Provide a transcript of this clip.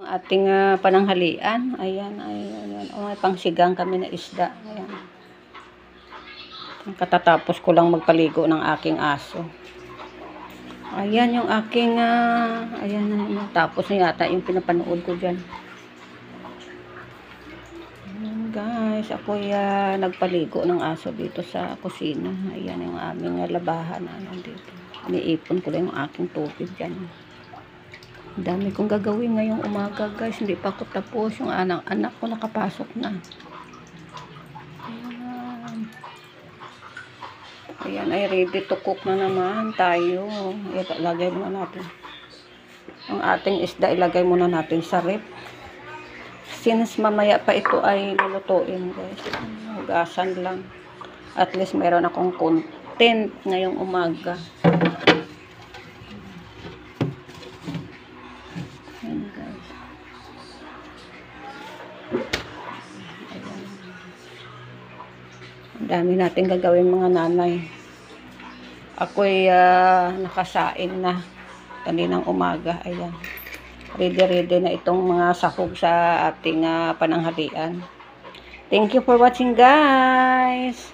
ating pananghalian. Ayan, ayan. May pangsigang kami na isda. Ayan. Katatapos ko lang magpaligo ng aking aso. Ayan yung aking, ayan na, tapos na yata yung pinapanood ko dyan. Ayan guys, ako nagpaligo ng aso dito sa kusina. Ayan yung aming labahan. Ayan dito. Iniipon ko lang yung aking tubig dyan. Dami kong gagawin ngayong umaga guys. Hindi pa ako tapos. Yung anak ko nakapasok na. Ayan, ay ready to cook na naman tayo. Ilagay muna natin. Ang ating isda ilagay muna natin sa rep. Since mamaya pa ito ay lulutuin guys. Hugasan lang. At least meron akong content ngayong umaga. Ayan guys. Ang dami natin gagawin mga nanay. Ako'y nakasaing na kaninang umaga. Ayan. Ready na itong mga sahog sa ating pananghalian. Thank you for watching guys.